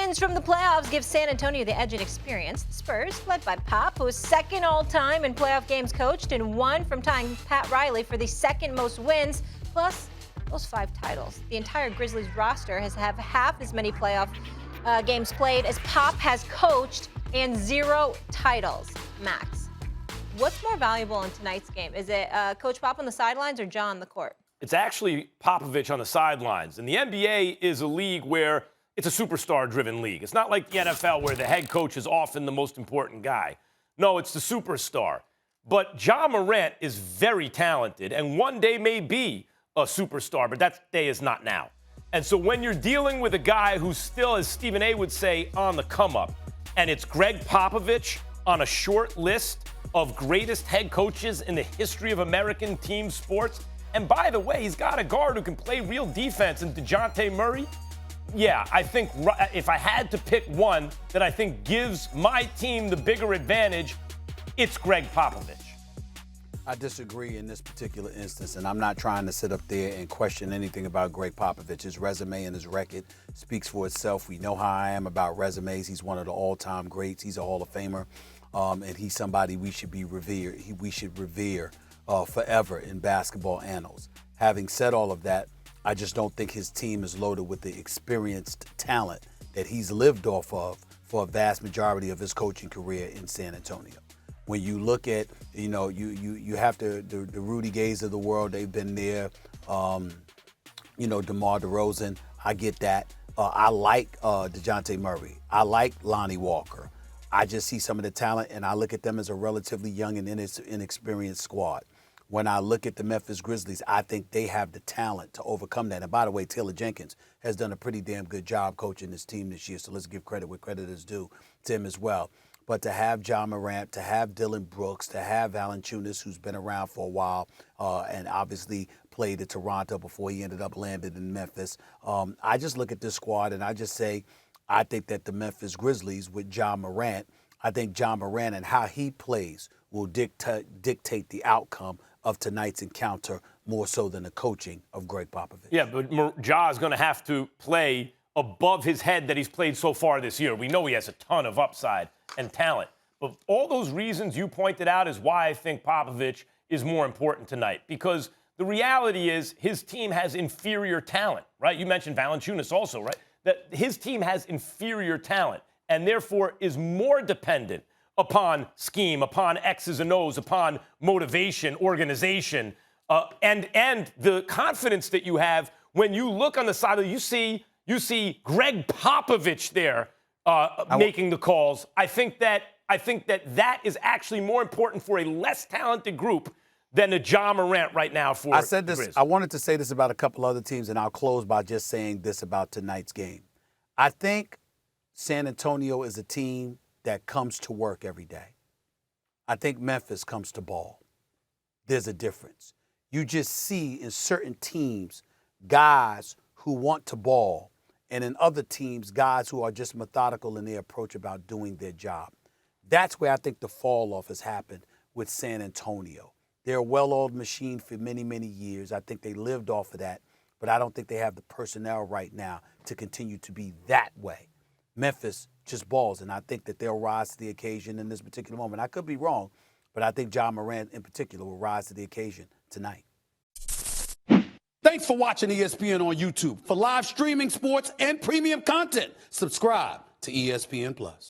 wins from the playoffs give San Antonio the edge in experience. The Spurs, led by Pop, who is second all-time in playoff games coached and won from tying Pat Riley for the second most wins, plus those 5 titles. The entire Grizzlies roster has had half as many playoff games played as Pop has coached and 0 titles. Max, what's more valuable in tonight's game? Is it Coach Pop on the sidelines or Ja on the court? It's actually Popovich on the sidelines. And the NBA is a league where it's a superstar-driven league. It's not like the NFL where the head coach is often the most important guy. No, it's the superstar. But Ja Morant is very talented and one day may be a superstar, but that day is not now. And so when you're dealing with a guy who's still, as Stephen A. would say, on the come-up, and it's Gregg Popovich on a short list of greatest head coaches in the history of American team sports, and by the way, he's got a guard who can play real defense in DeJounte Murray. Yeah, I think if I had to pick one that I think gives my team the bigger advantage, it's Gregg Popovich. I disagree in this particular instance, and I'm not trying to sit up there and question anything about Gregg Popovich. His resume and his record speaks for itself. We know how I am about resumes. He's one of the all-time greats. He's a Hall of Famer, and he's somebody we should be revered. We should revere forever in basketball annals. Having said all of that, I just don't think his team is loaded with the experienced talent that he's lived off of for a vast majority of his coaching career in San Antonio. When you look at, you have the Rudy Gays of the world, they've been there. DeMar DeRozan, I get that. I like DeJounte Murray. I like Lonnie Walker. I just see some of the talent, and I look at them as a relatively young and inexperienced squad. When I look at the Memphis Grizzlies, I think they have the talent to overcome that. And by the way, Taylor Jenkins has done a pretty damn good job coaching this team this year, so let's give credit where credit is due to him as well. But to have Ja Morant, to have Dylan Brooks, to have Valanciunas, who's been around for a while and obviously played at Toronto before he ended up landing in Memphis, I just look at this squad and I just say, I think that the Memphis Grizzlies with Ja Morant, I think Ja Morant and how he plays will dictate the outcome of tonight's encounter more so than the coaching of Gregg Popovich. Yeah, but Ja is going to have to play above his head that he's played so far this year. We know he has a ton of upside and talent. But all those reasons you pointed out is why I think Popovich is more important tonight. Because the reality is his team has inferior talent, right? You mentioned Valanciunas also, right? That his team has inferior talent and therefore is more dependent upon scheme, upon X's and O's, upon motivation, organization, and the confidence that you have when you look on the side of you see Gregg Popovich there making the calls. I think that is actually more important for a less talented group than a Ja Morant right now for I said this. Grizz. I wanted to say this about a couple other teams, and I'll close by just saying this about tonight's game. I think San Antonio is a team that comes to work every day. I think Memphis comes to ball. There's a difference. You just see in certain teams guys who want to ball, and in other teams guys who are just methodical in their approach about doing their job. That's where I think the fall off has happened with San Antonio. They're a well-oiled machine for many, many years. I think they lived off of that, but I don't think they have the personnel right now to continue to be that way. Memphis just balls, and I think that they'll rise to the occasion in this particular moment. I could be wrong, but I think Ja Morant in particular will rise to the occasion tonight. Thanks for watching ESPN on YouTube. For live streaming sports and premium content, subscribe to ESPN+.